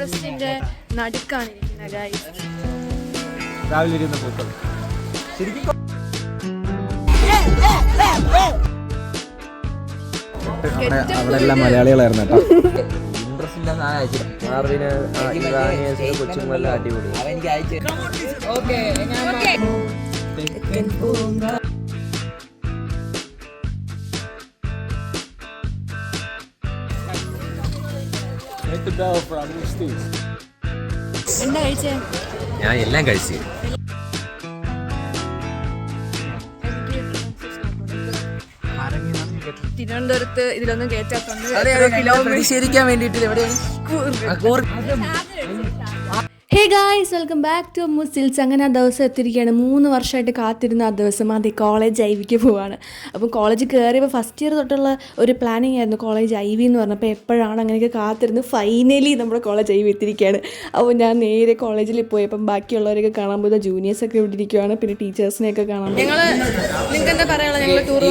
ഫോറസ്റ്റിന്റെ നടുക്കാണ് ഇരിക്കുന്നത് ഗൈസ്. രാവിലെ ഇരുന്ന പൂക്കൾ ശരിക്കും അവിടെ എല്ലാം മലയാളികളായിരുന്നു കേട്ടോ. ഇൻട്രസ്റ്റ് ഇല്ലാന്ന് കൊച്ചുങ്ങളെല്ലാം അടിപൊളി. എന്താ കഴിച്ചേ? ഞാൻ എല്ലാം കഴിച്ചു. തിരുവനന്തപുരത്ത് ഇതിലൊന്നും കേറ്റാത്തോണ്ട് ശരിക്കാൻ വേണ്ടിട്ട് എവിടെയാണ് hey guys, welcome back to മുസിൽസ്. അങ്ങനെ ആ ദിവസം എത്തിയിരിക്കുകയാണ്. 3 വർഷമായിട്ട് കാത്തിരുന്ന ആ ദിവസം. അത് കോളേജ് ഐവിക്ക് പോവാണ്. അപ്പം കോളേജ് കയറിയപ്പോൾ ഫസ്റ്റ് ഇയർ തൊട്ടുള്ള ഒരു പ്ലാനിങ് ആയിരുന്നു കോളേജ് ഐവി എന്ന് പറഞ്ഞപ്പോൾ എപ്പോഴാണ് അങ്ങനെയൊക്കെ കാത്തിരുന്ന് ഫൈനലി നമ്മുടെ കോളേജ് ഐവി എത്തിയിരിക്കുകയാണ്. അപ്പോൾ ഞാൻ നേരെ കോളേജിൽ പോയി അപ്പം ബാക്കിയുള്ളവരൊക്കെ കാണാൻ പോയത് ജൂനിയേഴ്സൊക്കെ ഇവിടെ ഇരിക്കുകയാണ്, പിന്നെ ടീച്ചേഴ്സിനെയൊക്കെ കാണാൻ. നിങ്ങൾക്ക് എന്താ പറയാനുള്ളത്? ഞങ്ങൾ ടൂർ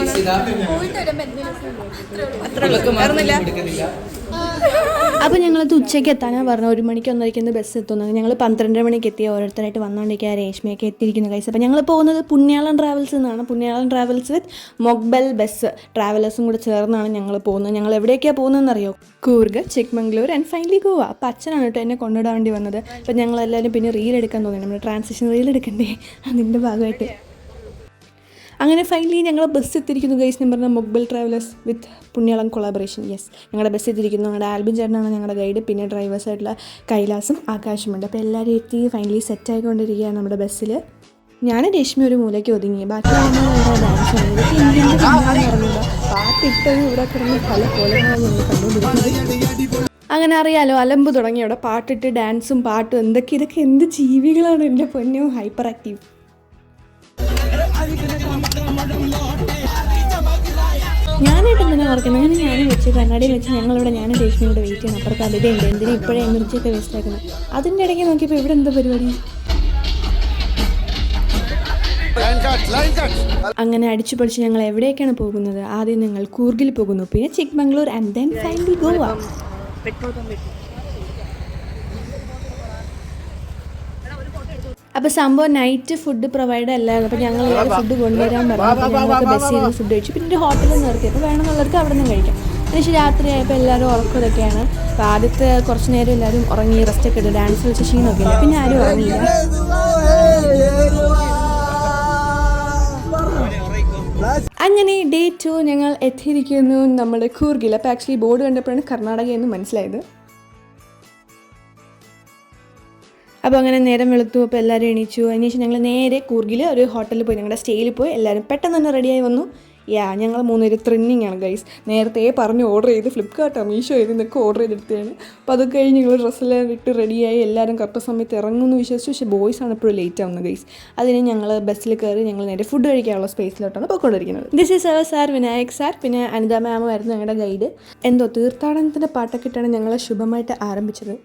അപ്പോൾ ഞങ്ങളത് ഉച്ചയ്ക്ക് എത്താനാണ് പറഞ്ഞത്. 1 മണിക്ക് 1:30 ബസ് എത്തുന്നത്. ഞങ്ങൾ 12 മണിക്ക് എത്തി. ഓരോരുത്തരായിട്ട് വന്നുകൊണ്ടിരിക്കുക. രേഷ്മയൊക്കെ എത്തിയിരിക്കുന്നു കൈസ്. അപ്പോൾ ഞങ്ങൾ പോകുന്നത് പുണ്യാളൻ ട്രാവൽസ് എന്നാണ്. പുണ്യാളൻ ട്രാവൽസ് വിത്ത് മൊഗ്ബൽ ബസ് ട്രാവലേഴ്സും കൂടെ ചേർന്നാണ് ഞങ്ങൾ പോകുന്നത്. ഞങ്ങൾ എവിടേക്കാണ് പോകുന്നതെന്ന് അറിയോ? Coorg, Chikmagalur and finally Goa. അപ്പോൾ അച്ഛനാണ് കേട്ടോ എന്നെ കൊണ്ടുവിടാൻ വേണ്ടി വന്നത്. അപ്പോൾ ഞങ്ങളെല്ലാവരും പിന്നെ റീൽ എടുക്കാൻ തോന്നി. നമ്മൾ ട്രാൻസിഷൻ റീൽ എടുക്കണ്ടേ, അതിൻ്റെ ഭാഗമായിട്ട് അങ്ങനെ ഫൈനലി ഞങ്ങൾ ബസ് എത്തിയിരിക്കുന്നു ഗൈസ്. ഞാൻ പറഞ്ഞ മൊഗ്ബൽ ട്രാവലേഴ്സ് വിത്ത് പുണ്യാളം കൊളാബറേഷൻ. യെസ്, ഞങ്ങളുടെ ബസ് എത്തിയിരിക്കുന്നു. ഞങ്ങളുടെ ആൽബിൻ ചേട്ടനാണ് ഞങ്ങളുടെ ഗൈഡ്. പിന്നെ ഡ്രൈവേഴ്സായിട്ടുള്ള കൈലാസും ആകാശമുണ്ട്. അപ്പോൾ എല്ലാവരും എത്തി ഫൈനലി സെറ്റായിക്കൊണ്ടിരിക്കുകയാണ് നമ്മുടെ ബസ്സിൽ. ഞാൻ രശ്മി ഒരു മൂലയ്ക്ക് ഒതുങ്ങി. ബാക്കി ഡാൻസ് പറഞ്ഞില്ല. പാട്ടിട്ടത് ഇവിടെ കിടന്ന് പല കോലങ്ങളാണ് ഞങ്ങൾ കണ്ടുകൊണ്ടിരിക്കുന്നത്. അങ്ങനെ അറിയാലോ, അലമ്പ് തുടങ്ങി അവിടെ. പാട്ടിട്ട് ഡാൻസും പാട്ടും ഇതൊക്കെ എന്ത് ജീവികളാണ് എൻ്റെ പൊന്നോ, ഹൈപ്പർ ആക്റ്റീവ്. ഞാനായിട്ട് എന്തിനാണ് ഓർക്കുന്നത്? അങ്ങനെ ഞാനും വെച്ച് കണ്ണാടിയിൽ വെച്ച് ഞങ്ങളിവിടെ ഞാനും രേഷ്മയോട് വെയിറ്റ് ചെയ്യണം. അപ്പുറത്ത് അതിഥയുണ്ട്. എന്തിനാ ഇപ്പോഴേ എനർജിയൊക്കെ വേസ്റ്റ് ആക്കുന്നത്? അതിൻ്റെ ഇടയ്ക്ക് നോക്കിയപ്പോൾ ഇവിടെ എന്താ പരിപാടി? അങ്ങനെ അടിച്ചു പൊളിച്ച് ഞങ്ങൾ എവിടേക്കാണ് പോകുന്നത്? ആദ്യം ഞങ്ങൾ കൂർഗിൽ പോകുന്നു, പിന്നെ Chikmagalur and then finally Goa. അപ്പോൾ സംഭവം നൈറ്റ് ഫുഡ് പ്രൊവൈഡ് അല്ലായിരുന്നു. അപ്പോൾ ഞങ്ങൾ ഫുഡ് കൊണ്ടുവരാൻ പറഞ്ഞു. ഞങ്ങൾക്ക് ബസ്സിൽ നിന്ന് ഫുഡ് കഴിച്ചു. പിന്നെ ഒരു ഹോട്ടലിൽ നിർത്തി. അപ്പോൾ വേണമെന്നുള്ളവർക്ക് അവിടെ നിന്ന് കഴിക്കാം. പക്ഷേ രാത്രിയായപ്പോൾ എല്ലാവരും ഉറക്കമൊക്കെയാണ്. അപ്പോൾ ആദ്യത്തെ കുറച്ച് നേരം എല്ലാവരും ഉറങ്ങി, റെസ്റ്റൊക്കെ എടുത്തു. ഡാൻസ് വെച്ച് ക്ഷീണമൊക്കെ ഇല്ല. പിന്നെ ആരും ഉറങ്ങിയില്ല. അങ്ങനെ ഡേ 2 ഞങ്ങൾ എത്തിയിരിക്കുന്നു നമ്മുടെ കൂർഗിൽ. അപ്പോൾ ആക്ച്വലി ബോർഡ് കണ്ടപ്പോഴാണ് കർണാടക എന്ന് മനസ്സിലായത്. അപ്പോൾ അങ്ങനെ നേരം വെളുത്തു. അപ്പോൾ എല്ലാവരും എണീച്ചു. അതിനുശേഷം ഞങ്ങൾ നേരെ കൂർഗിൽ ഒരു ഹോട്ടലിൽ പോയി. ഞങ്ങളുടെ സ്റ്റേയിൽ പോയി. എല്ലാവരും പെട്ടെന്ന് തന്നെ റെഡിയായി വന്നു. ഞങ്ങൾ 3 പേര് ത്രിന്നിങ് ആണ് ഗൈസ്. നേരത്തെ പറഞ്ഞ് ഓർഡർ ചെയ്ത് ഫ്ലിപ്കാർട്ടോ മീഷോ നിന്നൊക്കെ ഓർഡർ ചെയ്തെടുത്തതാണ്. അപ്പോൾ അത് കഴിഞ്ഞ് ഞങ്ങൾ ഡ്രസ്സെല്ലാം ഇട്ട് റെഡിയായി. എല്ലാവരും കറക്റ്റ് സമയത്ത് ഇറങ്ങുമെന്ന് വിശ്വസിച്ചു. പക്ഷേ ബോയ്സ് ആണ് എപ്പോഴും ലേറ്റ് ആവുന്നത് ഗൈസ്. അതിന് ഞങ്ങൾ ബസ്സിൽ കയറി ഞങ്ങൾ നേരെ ഫുഡ് കഴിക്കാനുള്ള സ്പേസിലോട്ടാണ് പോയിക്കൊണ്ടിരിക്കുന്നത്. This is our sir Vinayak sir, പിന്നെ അനിത മാമും ആയിരുന്നു ഞങ്ങളുടെ ഗൈഡ്. എന്തോ തീർത്ഥാടനത്തിൻ്റെ പാട്ടൊക്കെ ഇട്ടാണ് ഞങ്ങൾ ശുഭമായിട്ട് ആരംഭിച്ചത്.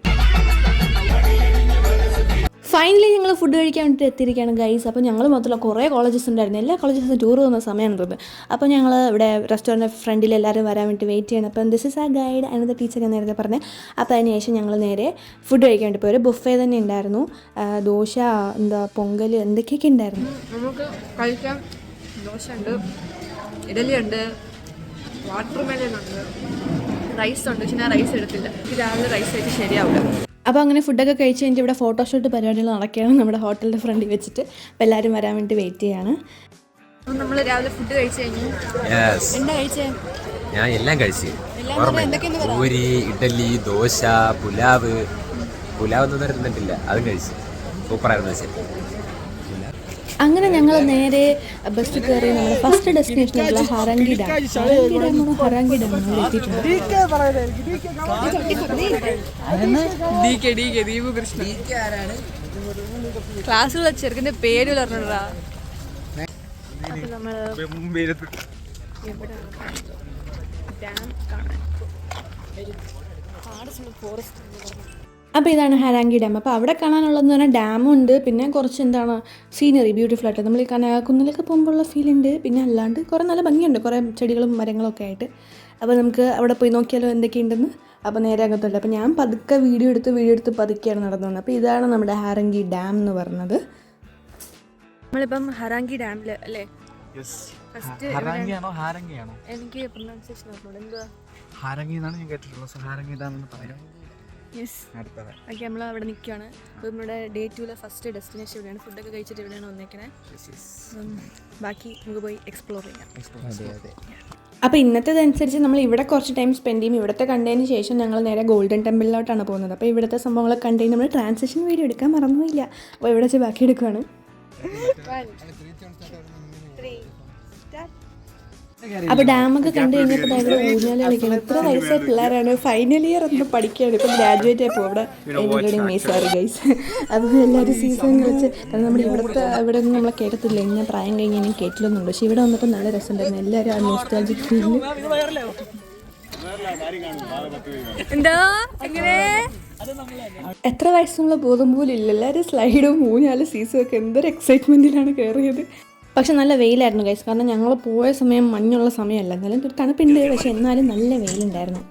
ഫൈനലി ഞങ്ങൾ ഫുഡ് കഴിക്കാൻ വേണ്ടിയിട്ട് എത്തിയിരിക്കുകയാണ് ഗൈസ്. അപ്പോൾ ഞങ്ങൾ മാത്രമല്ല കുറേ കോളേജസ് ഉണ്ടായിരുന്നു. എല്ലാ കോളേജസും ടൂർ പോകുന്ന സമയമാണ് തോന്നുന്നത്. അപ്പോൾ ഞങ്ങൾ ഇവിടെ റെസ്റ്റോറൻറ്റ് ഫ്രണ്ടിൽ എല്ലാവരും വരാൻ വേണ്ടി വെയിറ്റ് ചെയ്യണം. അപ്പം ദിസ് ഇസ് ആ ഗൈഡ് അനദർ ടീച്ചർ ഞാൻ നേരത്തെ പറഞ്ഞത്. അപ്പോൾ അതിന് ശേഷം ഞങ്ങൾ നേരെ ഫുഡ് കഴിക്കാൻ വേണ്ടി പോയി. ഒരു ബുഫേ തന്നെ ഉണ്ടായിരുന്നു. ദോശ, പൊങ്കൽ, എന്തൊക്കെയൊക്കെ ഉണ്ടായിരുന്നു. നമുക്ക് കഴിക്കാം. ദോശ ഉണ്ട്, ഇഡലി ഉണ്ട്, വാട്ടർ മെലൺ ഉണ്ട്, റൈസ് ഉണ്ട്. പക്ഷെ ഞാൻ റൈസ് എടുത്തില്ല. രാവിലെ റൈസ് ആയിട്ട് ശരിയാവില്ല. അപ്പോൾ അങ്ങനെ ഫുഡൊക്കെ കഴിച്ച് കഴിഞ്ഞിട്ട് ഇവിടെ ഫോട്ടോഷൂട്ട് പരിപാടികൾ നടക്കുകയാണ് നമ്മുടെ ഹോട്ടലിൻ്റെ ഫ്രണ്ടിൽ വെച്ചിട്ട്. അപ്പോൾ എല്ലാവരും വരാൻ വേണ്ടി വെയിറ്റ് ചെയ്യാണ്. നമ്മൾ രാവിലെ ഫുഡ് കഴിച്ചു കഴിഞ്ഞു. എന്താ കഴിച്ചേ? ഞാൻ എല്ലാം കഴിച്ചു. പൂരി, ഇഡലി, ദോശ, പുലാവ് ഒന്നും തരുന്നിട്ടില്ല, അതും കഴിച്ചു. സൂപ്പറായിരുന്നു. ശരി. അങ്ങനെ ഞങ്ങൾ നേരെ ബസ് കയറി നമ്മുടെ ഫസ്റ്റ് ഡെസ്റ്റിനേഷനായിട്ടുള്ള ഹറാങ്കി ഡാം. ഹറാങ്കി ഡാമാണ് എത്തിയിട്ടുണ്ട്. ക്ലാസ്സുള്ള ചെറുക്കൻ്റെ പേര് പറഞ്ഞാ. അപ്പോൾ നമ്മൾ അപ്പോൾ ഇതാണ് ഹരാങ്കി ഡാം. അപ്പോൾ അവിടെ കാണാനുള്ളതെന്ന് പറഞ്ഞാൽ ഡാമുണ്ട്, പിന്നെ കുറച്ച് സീനറി ബ്യൂട്ടിഫുൾ ആയിട്ട് നമ്മൾ ഈ കുന്നിലൊക്കെ പോകുമ്പോഴുള്ള ഫീലുണ്ട്. പിന്നെ അല്ലാണ്ട് കുറേ നല്ല ഭംഗിയുണ്ട്, കുറേ ചെടികളും മരങ്ങളും ഒക്കെ ആയിട്ട്. അപ്പോൾ നമുക്ക് അവിടെ പോയി നോക്കിയാലോ എന്തൊക്കെയുണ്ടെന്ന്. അപ്പോൾ നേരെ അകത്തുണ്ട്. അപ്പോൾ ഞാൻ പതുക്കെ വീഡിയോ എടുത്ത് പതുക്കെയാണ് നടന്നു വന്നത്. അപ്പോൾ ഇതാണ് നമ്മുടെ ഹാരംഗി ഡാം എന്ന് പറയുന്നത്. നമ്മളിപ്പം ഹരാങ്കി ഡാമിൽ അല്ലേ? എനിക്ക് പ്രൊനൗൺസിയേഷൻ അറിഞ്ഞൂടെ, എന്തുവാ? ഹാരംഗി എന്നാണ് ഞാൻ കേട്ടിട്ടുള്ളത്. ഹാരംഗി ഡാം എന്ന് പറയാം. Yes, okay. നമ്മൾ അവിടെ നിൽക്കുകയാണ്. അപ്പോൾ നമ്മുടെ ഡേ 2 ഫസ്റ്റ് ഡെസ്റ്റിനേഷൻ ഇവിടെയാണ്. ഫുഡൊക്കെ കഴിച്ചിട്ട് ഇവിടെയാണ് വന്നേക്കണേ. ബാക്കി നമുക്ക് പോയി എക്സ്പ്ലോർ ചെയ്യാം. അപ്പോൾ ഇന്നത്തേതനുസരിച്ച് നമ്മൾ ഇവിടെ കുറച്ച് ടൈം സ്പെൻഡ് ചെയ്യും. ഇവിടുത്തെ കണ്ടതിന് ശേഷം ഞങ്ങൾ നേരെ ഗോൾഡൻ ടെമ്പിളിലോട്ടാണ് പോകുന്നത്. അപ്പോൾ ഇവിടുത്തെ സംഭവങ്ങളൊക്കെ കണ്ടു കഴിഞ്ഞ് നമ്മൾ ട്രാൻസിഷൻ വീഡിയോ എടുക്കാൻ മറന്നുമില്ല. അപ്പോൾ ഇവിടെ വെച്ച് ബാക്കി എടുക്കുകയാണ്. അപ്പോൾ ഡാമൊക്കെ കണ്ടു കഴിഞ്ഞപ്പോൾ ഇവിടെ ഊഞ്ഞാൽ കളിക്കണം. എത്ര വയസ്സായ പിള്ളേരാണ്, ഫൈനൽ ഇയർ എന്ന് പഠിക്കുകയാണ്, ഇപ്പം ഗ്രാജുവേറ്റ് ആയപ്പോൾ അവിടെ എഴുതി മേസാറ് ഗൈസ്. അപ്പോൾ എല്ലാവരും സീസൺ കളിച്ച്, കാരണം നമ്മുടെ ഇവിടെ ഒന്നും നമ്മളെ കേട്ടത്തില്ല, ഇങ്ങനെ പ്രായം കഴിഞ്ഞ് ഇനി കേട്ടില്ലൊന്നുണ്ട്. പക്ഷേ ഇവിടെ വന്നപ്പോൾ നല്ല രസമുണ്ടായിരുന്നു. എല്ലാവരും ആ നോസ്റ്റാൾജിക് ഫീലിൽ. എന്താ എങ്ങനെ എത്ര വയസ്സുള്ള ബോധം പോലും ഇല്ല. എല്ലാവരും സ്ലൈഡും ഊഞ്ഞാലും സീസും ഒക്കെ എന്തൊരു എക്സൈറ്റ്മെൻറ്റിലാണ് കയറിയത്. പക്ഷെ നല്ല വെയിലായിരുന്നു ഗൈസ്, കാരണം ഞങ്ങൾ പോയ സമയം മഞ്ഞുള്ള സമയമല്ല. എന്നാലും ഒരു തണുപ്പുണ്ട്, പക്ഷെ എന്നാലും നല്ല വെയിലുണ്ടായിരുന്നു.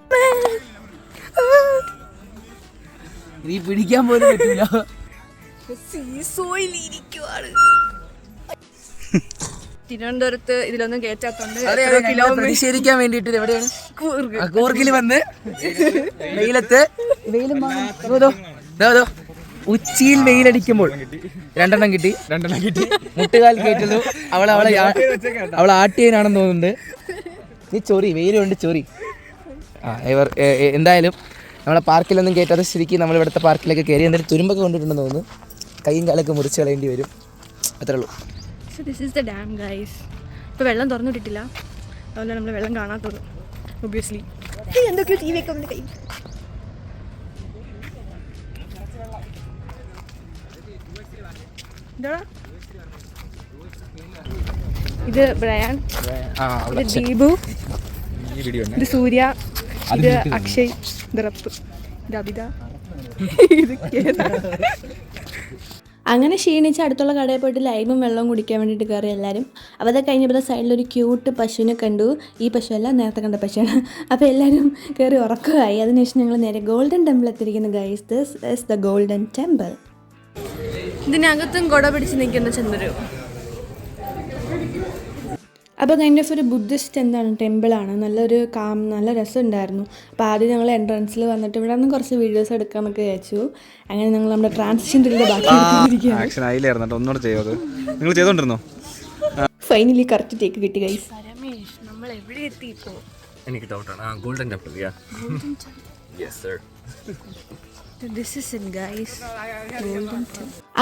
പിടിക്കാൻ പോലും പറ്റില്ല. തിരുവനന്തപുരത്ത് ഇതിലൊന്നും കേറ്റാത്തോണ്ട് പരിശീലിക്കാൻ വേണ്ടിട്ട് എവിടെയാണ് കൂർഗിൽ വന്ന് വെയിലത്ത് ഉച്ചിയിൽ വെയിലടിക്കുമ്പോൾ രണ്ടെണ്ണം കിട്ടി മുട്ടുകാൽ കയറ്റുന്നു. അവൾ ആട്ടിയനാണെന്ന് തോന്നുന്നുണ്ട്. നീ ചൊറി, വെയിലുണ്ട് ചൊറി. എന്തായാലും നമ്മളെ പാർക്കിലൊന്നും കയറ്റാതെ ശരിക്കും നമ്മൾ ഇവിടുത്തെ പാർക്കിലൊക്കെ കയറി എന്തായാലും തുരുമ്പൊക്കെ കൊണ്ടിട്ടുണ്ടെന്ന് തോന്നുന്നു. കൈയും കാലൊക്കെ മുറിച്ച് കളയേണ്ടി വരും. അത്രേ ഉള്ളൂ. So this is the dam guys. ഇപ്പോൾ വെള്ളം തുറന്നിട്ടിട്ടില്ല, അതുകൊണ്ട് നമ്മൾ വെള്ളം കാണാത്തത് ഒബ്വിയസ്ലി. എന്തൊക്കെയോ ടി വി ഒക്കെ കൈ. ഇത് ബ്രയാൻ, ഇത് ദീപു, ഇത് സൂര്യ, ഇത് അക്ഷയ്, ഇത് റപ്പ്, ഇത് അബിത, ഇത് കേദ. അങ്ങനെ ക്ഷീണിച്ച് അടുത്തുള്ള കടയിൽ പോയിട്ട് ലൈമും വെള്ളവും കുടിക്കാൻ വേണ്ടിയിട്ട് കയറി എല്ലാവരും. അപ്പോൾ അത് കഴിഞ്ഞപ്പോൾ സൈഡിലൊരു ക്യൂട്ട് പശുവിനെ കണ്ടു. ഈ പശുവല്ല, നേരത്തെ കണ്ട പശുവാണ്. അപ്പോൾ എല്ലാവരും കയറി ഉറക്കമായി. അതിനുശേഷം ഞങ്ങൾ നേരെ ഗോൾഡൻ ടെമ്പിൾ എത്തിയിരിക്കുന്നു guys. This is the golden temple. ഇതിനകത്തും കുട പിടിച്ച് നിൽക്കുന്ന ചന്ദ്രു. അപ്പോൾ കൈൻഡ് ഓഫ് ഒരു ബുദ്ധിസ്റ്റ് ടെമ്പിളാണ്. നല്ലൊരു നല്ല രസമുണ്ടായിരുന്നു. അപ്പോൾ ആദ്യം ഞങ്ങൾ എൻട്രൻസിൽ വന്നിട്ട് ഇവിടെ നിന്ന് കുറച്ച് വീഡിയോസ് എടുക്കാമെന്നൊക്കെ വിചാരിച്ചു. അങ്ങനെ ഞങ്ങൾ നമ്മുടെ ട്രാൻസിഷൻ ഫൈനലി കറക്റ്റ് ടേക്ക് കിട്ടി ഗൈസ്. നമ്മൾ എവിടെ എത്തി ഇപ്പോൾ? എനിക്ക് ഡൗട്ടാണ്. Golden temple. Yes sir. This is it guys.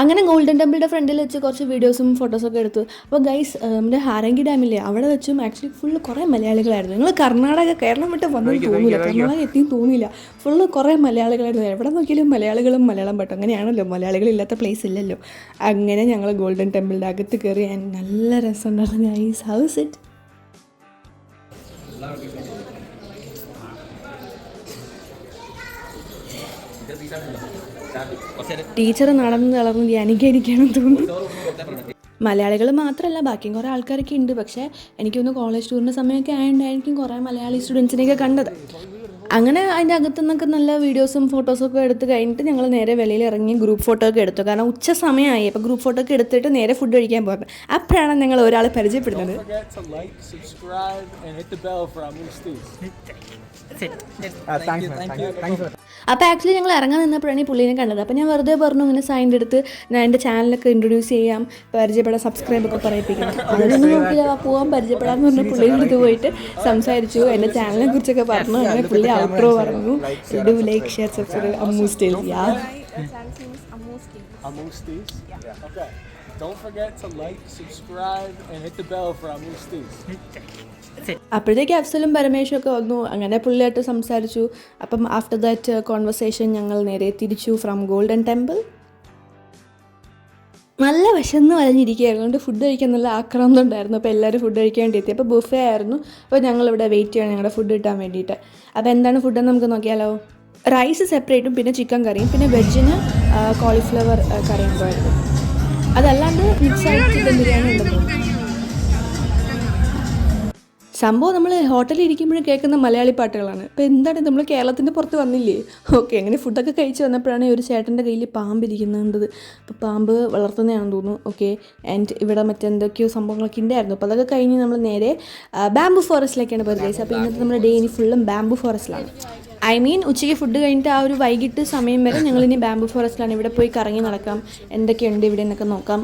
അങ്ങനെ ഗോൾഡൻ ടെമ്പിളിൻ്റെ ഫ്രണ്ടിൽ വെച്ച് കുറച്ച് വീഡിയോസും ഫോട്ടോസൊക്കെ എടുത്തു. അപ്പോൾ ഗൈസ് നമ്മുടെ ഹാരംഗി ഡാമില്ലേ, അവിടെ വെച്ചും ആക്ച്വലി ഫുള്ള് കുറേ മലയാളികളായിരുന്നു. നിങ്ങൾ കേരളം വിട്ട് വന്നതെന്ന് തോന്നില്ല, കർണാടക എത്തിയും തോന്നിയില്ല. ഫുള്ള് കുറേ മലയാളികളായിരുന്നു. എവിടെ നോക്കിയാലും മലയാളികളും മലയാളം പറ്റും. അങ്ങനെയാണല്ലോ, മലയാളികളില്ലാത്ത പ്ലേസ് ഇല്ലല്ലോ. അങ്ങനെ ഞങ്ങൾ ഗോൾഡൻ ടെമ്പിളിൻ്റെ അകത്ത് കയറി. നല്ല രസമുണ്ടായിരുന്നു ഗൈസ്. House it? ടീച്ചർ നടന്ന് തളർന്ന് ധ്യാനിക്കാനിരിക്കുകയാണെന്ന് തോന്നുന്നു. മലയാളികൾ മാത്രമല്ല, ബാക്കിയും കുറേ ആൾക്കാരൊക്കെ ഉണ്ട്. പക്ഷേ എനിക്കൊന്ന് കോളേജ് ടൂറിൻ്റെ സമയമൊക്കെ ആയതുകൊണ്ടായിരിക്കും കുറേ മലയാളി സ്റ്റുഡൻസിനെയൊക്കെ കണ്ടത്. അങ്ങനെ അതിൻ്റെ അകത്തു നിന്നൊക്കെ നല്ല വീഡിയോസും ഫോട്ടോസൊക്കെ എടുത്ത് കഴിഞ്ഞിട്ട് ഞങ്ങൾ നേരെ വെളിയിൽ ഇറങ്ങി ഗ്രൂപ്പ് ഫോട്ടോ ഒക്കെ എടുത്തു. കാരണം ഉച്ച സമയമായി. അപ്പോൾ ഗ്രൂപ്പ് ഫോട്ടോ ഒക്കെ എടുത്തിട്ട് നേരെ ഫുഡ് കഴിക്കാൻ പോയത്. അപ്പോഴാണ് ഞങ്ങൾ ഒരാളെ പരിചയപ്പെടുന്നത്. അപ്പോൾ ആക്ച്വലി ഞങ്ങൾ ഇറങ്ങാൻ നിന്നപ്പോഴാണ് ഈ പുള്ളിനെ കണ്ടത്. അപ്പോൾ ഞാൻ വെറുതെ പറഞ്ഞു ഇങ്ങനെ സൈൻ്റെ അടുത്ത് ഞാൻ എൻ്റെ ചാനലൊക്കെ ഇൻട്രൊഡ്യൂസ് ചെയ്യാം, പരിചയപ്പെടാം, സബ്സ്ക്രൈബൊക്കെ പറയിപ്പിക്കണം. അതൊന്നും നോക്കിയാൽ പോകാൻ പരിചയപ്പെടാമെന്ന് പറഞ്ഞ് പുള്ളിയുടെ അടുത്ത് പോയിട്ട് സംസാരിച്ചു. എൻ്റെ ചാനലിനെ കുറിച്ചൊക്കെ പറഞ്ഞു. അങ്ങനെ പുള്ളി ഔട്ട്രോ പറഞ്ഞു. Do like share subscribe Ammu's styles. Yeah Don't forget to like, subscribe, and hit the bell for Ammoos Steez. അപ്പോഴത്തേക്ക് അഫ്സലും പരമേഷും ഒക്കെ വന്നു. അങ്ങനെ പുള്ളിയായിട്ട് സംസാരിച്ചു. അപ്പം ആഫ്റ്റർ ദാറ്റ് കോൺവെർസേഷൻ ഞങ്ങൾ നേരെ തിരിച്ചു ഫ്രം ഗോൾഡൻ ടെമ്പിൾ. നല്ല വിശന്ന് വലഞ്ഞിരിക്കുകയായിരുന്നു. അതുകൊണ്ട് ഫുഡ് കഴിക്കാൻ നല്ല ആക്രാന്തം ഉണ്ടായിരുന്നു. അപ്പോൾ എല്ലാവരും ഫുഡ് കഴിക്കാൻ വേണ്ടി എത്തി. അപ്പോൾ ബുഫേ ആയിരുന്നു. അപ്പോൾ ഞങ്ങളിവിടെ വെയിറ്റ് ചെയ്യണം ഞങ്ങളുടെ ഫുഡ് കിട്ടാൻ വേണ്ടിയിട്ട്. അപ്പോൾ എന്താണ് ഫുഡെന്ന് നമുക്ക് നോക്കിയാലോ. റൈസ് സെപ്പറേറ്റും പിന്നെ ചിക്കൻ കറിയും പിന്നെ വെജിന് കോളിഫ്ലവർ കറിയും ആയിരുന്നു. അതല്ലാണ്ട് മിക്സ് ആയിട്ട് ചിക്കൻ ബിരിയാണി ഉണ്ടെന്ന്. സംഭവം നമ്മൾ ഹോട്ടലിൽ ഇരിക്കുമ്പോഴും കേൾക്കുന്ന മലയാളി പാട്ടുകളാണ്. അപ്പോൾ എന്താണ് നമ്മൾ കേരളത്തിൻ്റെ പുറത്ത് വന്നില്ലേ? ഓക്കെ, അങ്ങനെ ഫുഡൊക്കെ കഴിച്ച് വന്നപ്പോഴാണ് ഒരു ചേട്ടൻ്റെ കയ്യിൽ പാമ്പ് ഇരിക്കുന്നത്. അപ്പോൾ പാമ്പ് വളർത്തുന്നതാണെന്ന് തോന്നുന്നു. ഓക്കെ, ആൻഡ് ഇവിടെ മറ്റെന്തൊക്കെയോ സംഭവങ്ങളൊക്കെ ഉണ്ടായിരുന്നു. അപ്പോൾ അതൊക്കെ കഴിഞ്ഞ് നമ്മൾ നേരെ ബാംബു ഫോറസ്റ്റിലേക്കാണ് പോയത് ഗൈസ്. അപ്പോൾ ഇന്നത്തെ നമ്മുടെ ഡേ ഇനി ഫുള്ളും ബാംബു ഫോറസ്റ്റിലാണ്. ഉച്ചയ്ക്ക് ഫുഡ് കഴിഞ്ഞിട്ട് ആ ഒരു വൈകിട്ട് സമയം വരെ ഞങ്ങളിനി ബാംബു ഫോറസ്റ്റിലാണ്. ഇവിടെ പോയി കറങ്ങി നടക്കാം, എന്തൊക്കെയുണ്ട് ഇവിടെ എന്നൊക്കെ നോക്കാം.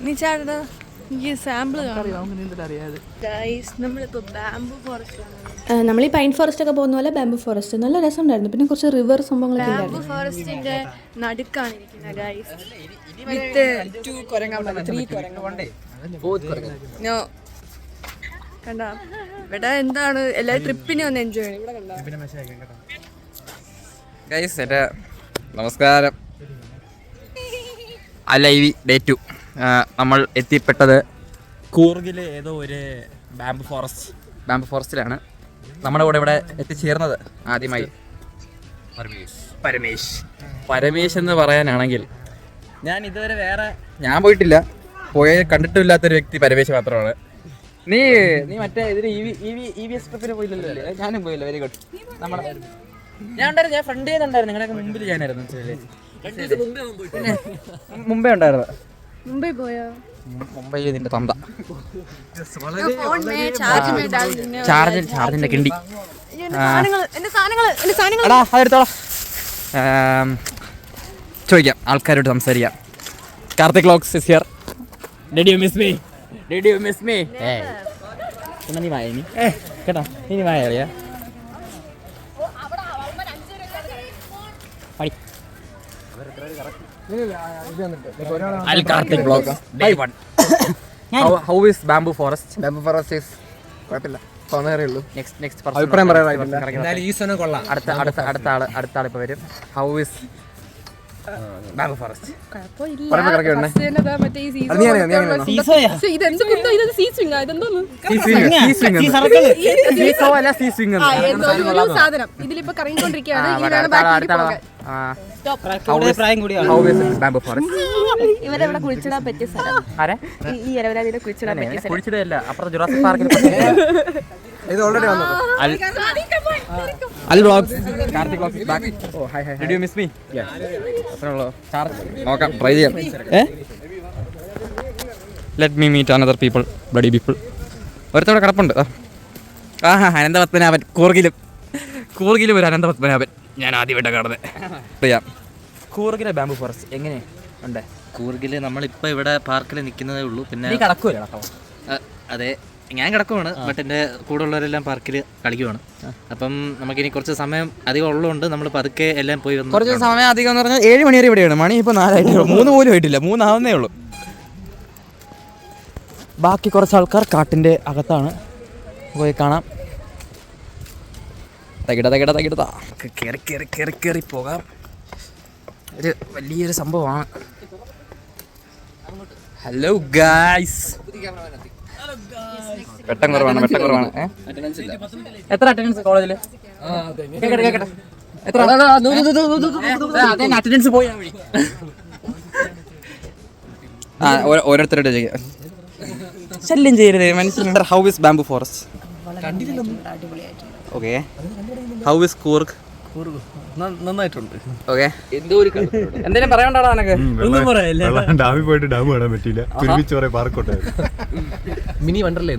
നീ ചാടാ, എനിക്ക് സാമ്പിൾ നമ്മളിപ്പോൾ ബാംബു ഫോറസ്റ്റ്, നമ്മൾ ഈ പൈൻ ഫോറസ്റ്റ് ഒക്കെ പോകുന്ന പോലെ ബാംബു ഫോറസ്റ്റ് നല്ല രസമുണ്ടായിരുന്നു. പിന്നെ കുറച്ച് റിവർ സംഭവങ്ങളൊക്കെ ബാംബു ഉണ്ടായിരുന്നു. ഫോറസ്റ്റിന്റെ നടുക്കാണ് ഇരിക്കുന്നത് ഗൈസ്. വിത്ത് 2 നോ കണ്ട ഇവിടെ എന്താണ് എല്ലാവരും ട്രിപ്പിന് വന്ന് എൻജോയ് ചെയ്യണം. ഇവിടെ കണ്ട ഗൈസ് എൻ്റെ നമസ്കാരം. അലൈവി ഡേ 2 നമ്മൾ എത്തിപ്പെട്ടത് കൂർഗിലെ ഏതോ ഒരു ബാംബു ഫോറസ്റ്റിലാണ് നമ്മുടെ കൂടെ ഇവിടെ എത്തിച്ചേർന്നത്. ആദ്യമായി പരമേശ് എന്ന് പറയാനാണെങ്കിൽ ഞാൻ ഇതുവരെ ഞാൻ പോയിട്ടില്ല, കണ്ടിട്ടില്ലാത്തൊരു വ്യക്തി പരമേശ് മാത്രമാണ്. നീ മറ്റേ ഇതിന് EVS ട്രിപ്പിന് പോയില്ലല്ലോ? ഞാനും പോയില്ല. Very good. നമ്മുടെ ഞാൻ ഫ്രണ്ട് ചെയ്യുന്നുണ്ടായിരുന്നു, നിങ്ങളൊക്കെ മുമ്പിൽ ഞാനായിരുന്നു. മുമ്പേ ഉണ്ടായിരുന്നു. മുംബൈ നിന്റെ തന്ത ചാർജിന്റെ കിണ്ടി എടാ അതെടുത്തോളാം. ചോദിക്കാം, ആൾക്കാരോട് സംസാരിക്കാം. Karthik vlogs is here. Did you miss me? എന്നാ നീ വായ നീ കേട്ടോ, നീ വായ അറിയാ Karthik vlogs day 1. How is Bamboo Forest? Bamboo forest കുഴപ്പമില്ല, തോന്നേറേ ഉള്ളൂ. നെക്സ്റ്റ് അഭിപ്രായം പറയാനായിട്ടില്ല. അടുത്ത ആൾ ഇപ്പൊ വരും. How is bamboo forest? ഇതിലിപ്പോ കറങ്ങിക്കൊണ്ടിരിക്കുകയാണ്. ഇവരെവിടെ കുഴിച്ചിടാൻ പറ്റിയ സ്ഥലം, ഈ ഇരവരാതിനെ കുഴിച്ചിടാൻ പറ്റിയ സ്ഥലം. കുഴിച്ചിടല്ല, അപ്പുറത്തെ ജുറാസിക് പാർക്കിൽ. ഇത് ഓൾറെഡി വന്നു. Al vlogs, Karthik vlogs is back. Oh hi. Did you miss me? Yeah. അത്രേയുള്ളൂ. നോക്കാം, ട്രൈ ചെയ്യാം. Let me meet another bloody people. ഒരുത്തവിടെ കിടപ്പുണ്ട്. അനന്തപത്മനാഭൻ. കൂർഗിലും ഒരു അനന്തപത്മനാഭൻ ഞാൻ ആദ്യമായിട്ട് കാണുന്നത്. അറിയാം. കൂർഗിലെ ബാംബു ഫോറസ്റ്റ് എങ്ങനെ ഉണ്ട്? കൂർഗിൽ നമ്മളിപ്പോൾ ഇവിടെ പാർക്കിൽ നിൽക്കുന്നതേ ഉള്ളൂ. പിന്നെ കിടക്കുമല്ലോ? അതെ, ഞാൻ കിടക്കുവാണ്. ബട്ട് എൻ്റെ കൂടെ ഉള്ളവരെല്ലാം പാർക്കിൽ കളിക്കുവാണ്. അപ്പം നമുക്കിനി കുറച്ച് സമയം അധികം ഉള്ളതുകൊണ്ട് നമ്മൾ പതുക്കെ എല്ലാം പോയി വന്നു. കുറച്ച് സമയം അധികം എന്ന് പറഞ്ഞാൽ 7 മണി വരെ ഇവിടെയാണ്. മണി ഇപ്പോൾ 4 ആയിട്ടേ ഉള്ളൂ, 3 പോലും ആയിട്ടില്ല, 3 ആവുന്നേ ഉള്ളൂ. ബാക്കി കുറച്ച് ആൾക്കാർ കാട്ടിൻ്റെ അകത്താണ്, പോയി കാണാം. കയറി പോകാം. ഒരു വലിയൊരു സംഭവമാണ്. Hello guys. വെട്ടം കുറവാണ്. എത്ര അറ്റൻഡൻസ് കോളേജിൽ? അറ്റൻഡൻസ് പോയി ഓരോരുത്തരുടെ ചെയ്യാം. ശല്യം ചെയ്യരുത് മനുഷ്യൻ. How is bamboo forest? Okay. How is Coorg? നന്നായിട്ടുണ്ട്. ഓക്കെ. എന്തെങ്കിലും പറയണ്ടാടാ എനക്ക്? ഡാമിൽ പോയിട്ട് ഡാം കാണാൻ പറ്റിയില്ല. ഒരുമിച്ച് കുറെ പാർക്കോട്ടെ. മിനി വണ്ടർലേ.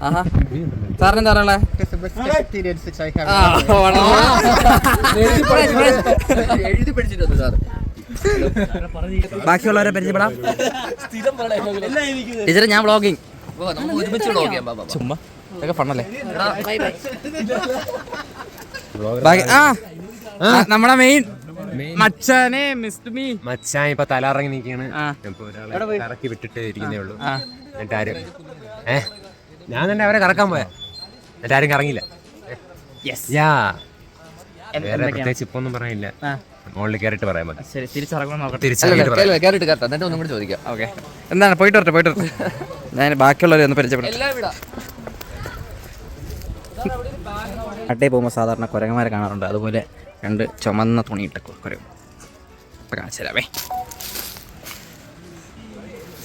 ആഹാ. സാറിനെന്താ പറയാ? ബാക്കിയുള്ളവരെ പരിചയപ്പെടാം. ടീച്ചറെ, ഞാൻ വ്ളോഗിങ്. ചുമ്മാ ഇതൊക്കെ ഫണ്ണല്ലേ? നമ്മളെ മെയിൻ മച്ചാനെ മിസ്ഡ് മീ. മച്ചാൻ ഇപ്പൊ തലറങ്ങി നിൽക്കാണ്. ഇറക്കി വിട്ടിട്ട് ഇരിക്കുന്നേ ഉള്ളൂ. എന്നിട്ട് ആരും ഞാൻ തന്നെ അവരെ കറക്കാൻ പോയാ, എന്നിട്ട് ആരും കറങ്ങില്ല. വേറെ പ്രത്യേകിച്ച് ഇപ്പൊ ഒന്നും പറയാനില്ല. മുകളിൽ കയറിയിട്ട് പറയാൻ മതി. എന്നിട്ട് ഒന്നും കൂടി ചോദിക്കാം. ഓക്കെ, എന്താണ്? പോയിട്ട് വരട്ടെ. ഞാൻ ബാക്കിയുള്ളവരെ ഒന്ന് പരിചയപ്പെടാം. അട്ടയിൽ പോകുമ്പോൾ സാധാരണ കുരങ്ങന്മാരെ കാണാറുണ്ട്. അതുപോലെ 2 ചുമന്ന തുണിയിട്ട കുരങ്ങ്. ഇപ്പം കാണിച്ചു തരാമേ.